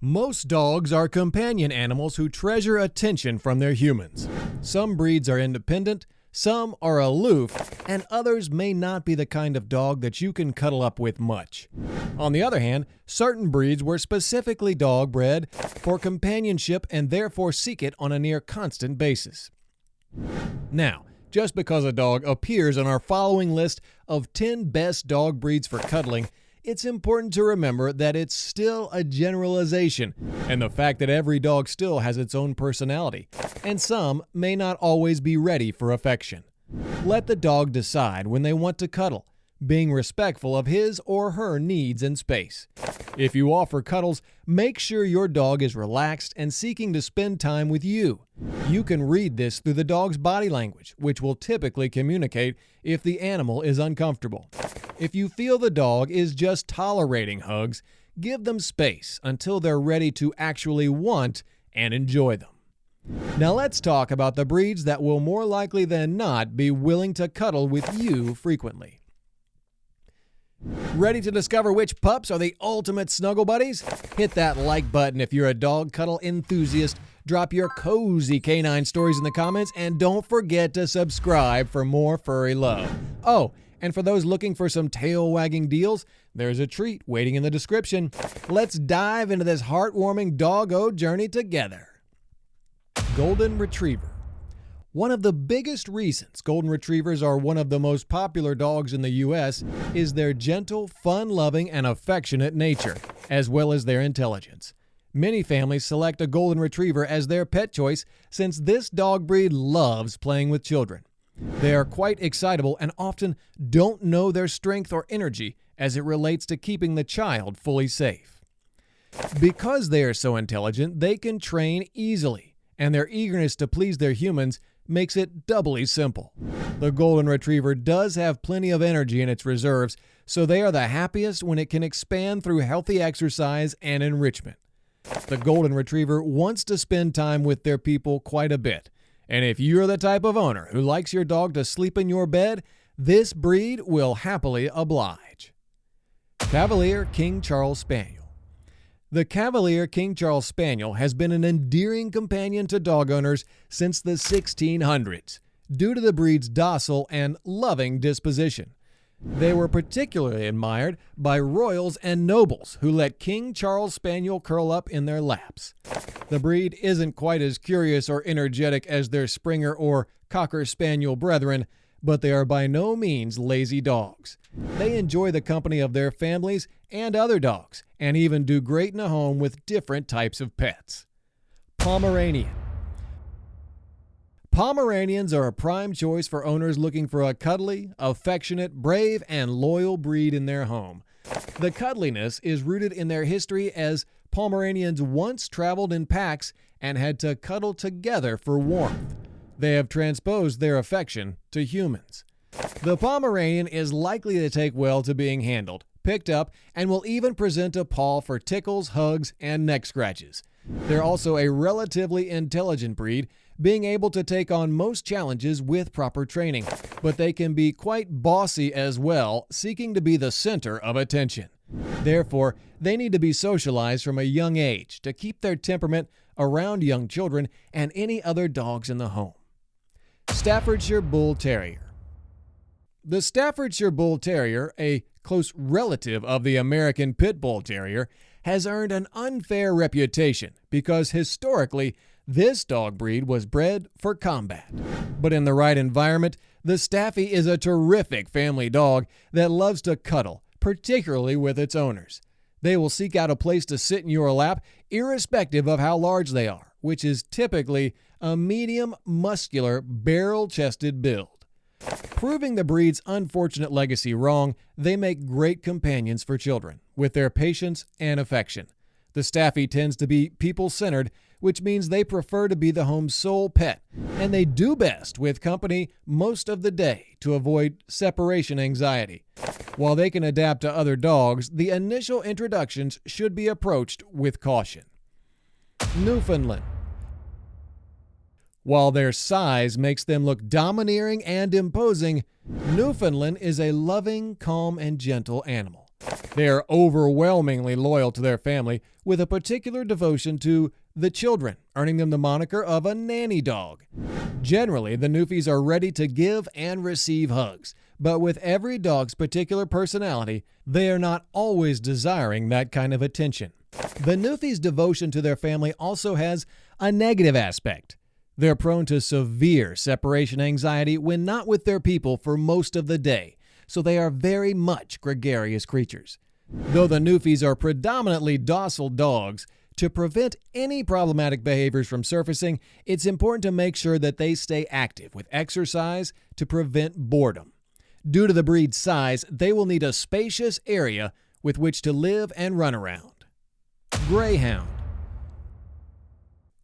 Most dogs are companion animals who treasure attention from their humans. Some breeds are independent, some are aloof, and others may not be the kind of dog that you can cuddle up with much. On the other hand, certain breeds were specifically dog bred for companionship and therefore seek it on a near constant basis. Now, just because a dog appears on our following list of 10 best dog breeds for cuddling, it's important to remember that it's still a generalization, and the fact that every dog still has its own personality, and some may not always be ready for affection. Let the dog decide when they want to cuddle, being respectful of his or her needs and space. If you offer cuddles, make sure your dog is relaxed and seeking to spend time with you. You can read this through the dog's body language, which will typically communicate if the animal is uncomfortable. If you feel the dog is just tolerating hugs, give them space until they're ready to actually want and enjoy them. Now let's talk about the breeds that will more likely than not be willing to cuddle with you frequently. Ready to discover which pups are the ultimate snuggle buddies? Hit that like button if you're a dog cuddle enthusiast. Drop your cozy canine stories in the comments, and don't forget to subscribe for more furry love. Oh, and for those looking for some tail-wagging deals, there's a treat waiting in the description. Let's dive into this heartwarming doggo journey together. Golden Retriever. One of the biggest reasons Golden Retrievers are one of the most popular dogs in the U.S. is their gentle, fun-loving, and affectionate nature, as well as their intelligence. Many families select a Golden Retriever as their pet choice since this dog breed loves playing with children. They are quite excitable and often don't know their strength or energy as it relates to keeping the child fully safe. Because they are so intelligent, they can train easily, and their eagerness to please their humans makes it doubly simple. The Golden Retriever does have plenty of energy in its reserves, so they are the happiest when it can expand through healthy exercise and enrichment. The Golden Retriever wants to spend time with their people quite a bit, and if you're the type of owner who likes your dog to sleep in your bed, this breed will happily oblige. Cavalier King Charles Spaniel. The Cavalier King Charles Spaniel has been an endearing companion to dog owners since the 1600s, due to the breed's docile and loving disposition. They were particularly admired by royals and nobles who let King Charles Spaniel curl up in their laps. The breed isn't quite as curious or energetic as their Springer or Cocker Spaniel brethren, but they are by no means lazy dogs. They enjoy the company of their families and other dogs, and even do great in a home with different types of pets. Pomeranian. Pomeranians are a prime choice for owners looking for a cuddly, affectionate, brave, and loyal breed in their home. The cuddliness is rooted in their history, as Pomeranians once traveled in packs and had to cuddle together for warmth. They have transposed their affection to humans. The Pomeranian is likely to take well to being handled, picked up, and will even present a paw for tickles, hugs, and neck scratches. They're also a relatively intelligent breed, being able to take on most challenges with proper training, but they can be quite bossy as well, seeking to be the center of attention. Therefore, they need to be socialized from a young age to keep their temperament around young children and any other dogs in the home. Staffordshire Bull Terrier. The Staffordshire Bull Terrier, a close relative of the American Pit Bull Terrier, has earned an unfair reputation because historically this dog breed was bred for combat. But in the right environment, the Staffy is a terrific family dog that loves to cuddle, particularly with its owners. They will seek out a place to sit in your lap, irrespective of how large they are, which is typically a medium, muscular, barrel-chested build. Proving the breed's unfortunate legacy wrong, they make great companions for children, with their patience and affection. The Staffy tends to be people-centered, which means they prefer to be the home's sole pet, and they do best with company most of the day to avoid separation anxiety. While they can adapt to other dogs, the initial introductions should be approached with caution. Newfoundland. While their size makes them look domineering and imposing, Newfoundland is a loving, calm, and gentle animal. They are overwhelmingly loyal to their family, with a particular devotion to the children, earning them the moniker of a nanny dog. Generally, the Newfies are ready to give and receive hugs, but with every dog's particular personality, they are not always desiring that kind of attention. The Newfies' devotion to their family also has a negative aspect. They're prone to severe separation anxiety when not with their people for most of the day, so they are very much gregarious creatures. Though the Newfies are predominantly docile dogs, to prevent any problematic behaviors from surfacing, it's important to make sure that they stay active with exercise to prevent boredom. Due to the breed's size, they will need a spacious area with which to live and run around. Greyhound.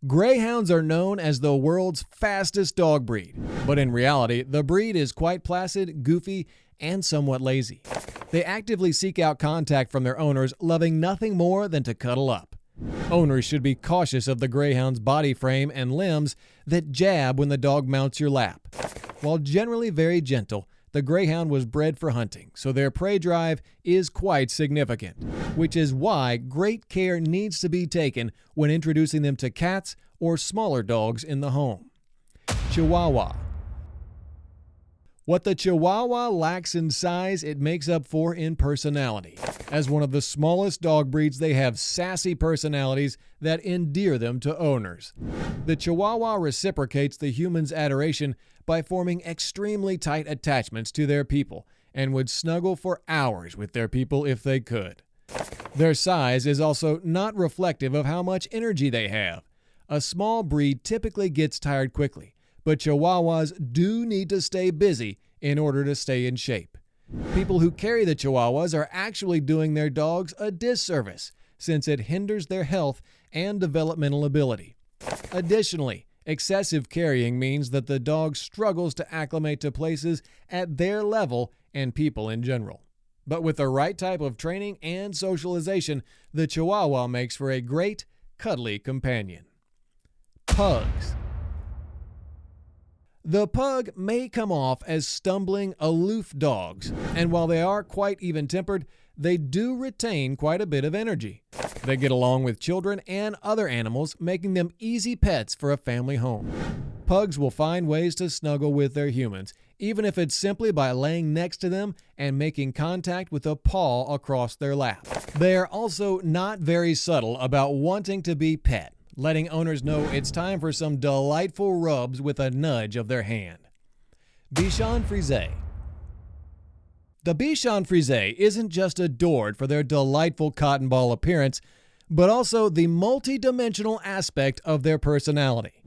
Greyhounds are known as the world's fastest dog breed, but in reality, the breed is quite placid, goofy, and somewhat lazy. They actively seek out contact from their owners, loving nothing more than to cuddle up. Owners should be cautious of the Greyhound's body frame and limbs that jab when the dog mounts your lap. While generally very gentle, the Greyhound was bred for hunting, so their prey drive is quite significant, which is why great care needs to be taken when introducing them to cats or smaller dogs in the home. Chihuahua. What the Chihuahua lacks in size, it makes up for in personality. As one of the smallest dog breeds, they have sassy personalities that endear them to owners. The Chihuahua reciprocates the human's adoration by forming extremely tight attachments to their people and would snuggle for hours with their people if they could. Their size is also not reflective of how much energy they have. A small breed typically gets tired quickly, but Chihuahuas do need to stay busy in order to stay in shape. People who carry the Chihuahuas are actually doing their dogs a disservice, since it hinders their health and developmental ability. Additionally, excessive carrying means that the dog struggles to acclimate to places at their level and people in general. But with the right type of training and socialization, the Chihuahua makes for a great, cuddly companion. Pugs. The pug may come off as stumbling, aloof dogs, and while they are quite even-tempered, they do retain quite a bit of energy. They get along with children and other animals, making them easy pets for a family home. Pugs will find ways to snuggle with their humans, even if it's simply by laying next to them and making contact with a paw across their lap. They are also not very subtle about wanting to be pet, letting owners know it's time for some delightful rubs with a nudge of their hand. Bichon frise. The Bichon frise isn't just adored for their delightful cotton ball appearance, but also the multi-dimensional aspect of their personality.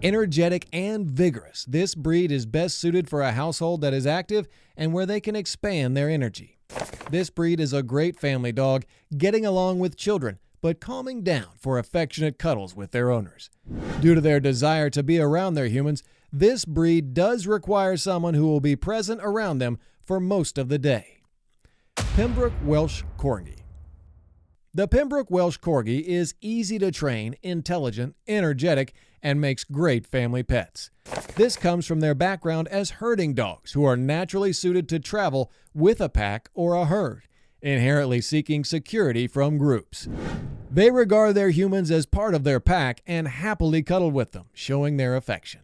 Energetic and vigorous, this breed is best suited for a household that is active and where they can expand their energy. This breed is a great family dog, getting along with children, but calming down for affectionate cuddles with their owners. Due to their desire to be around their humans, this breed does require someone who will be present around them for most of the day. Pembroke Welsh Corgi. The Pembroke Welsh Corgi is easy to train, intelligent, energetic, and makes great family pets. This comes from their background as herding dogs who are naturally suited to travel with a pack or a herd, inherently seeking security from groups. They regard their humans as part of their pack and happily cuddle with them, showing their affection.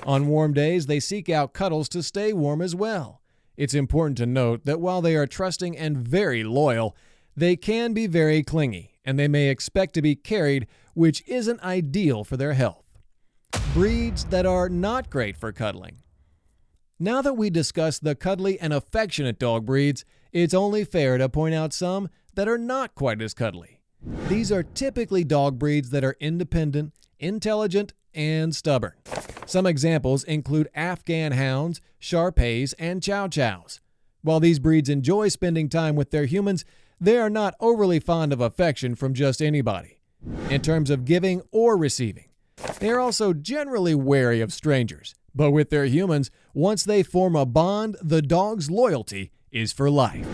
On warm days, they seek out cuddles to stay warm as well. It's important to note that while they are trusting and very loyal, they can be very clingy, and they may expect to be carried, which isn't ideal for their health. Breeds that are not great for cuddling. Now that we discussed the cuddly and affectionate dog breeds, it's only fair to point out some that are not quite as cuddly. These are typically dog breeds that are independent, intelligent, and stubborn. Some examples include Afghan hounds, Shar-Peis, and Chow Chows. While these breeds enjoy spending time with their humans, they are not overly fond of affection from just anybody, in terms of giving or receiving. They are also generally wary of strangers, but with their humans, once they form a bond, the dog's loyalty is for life.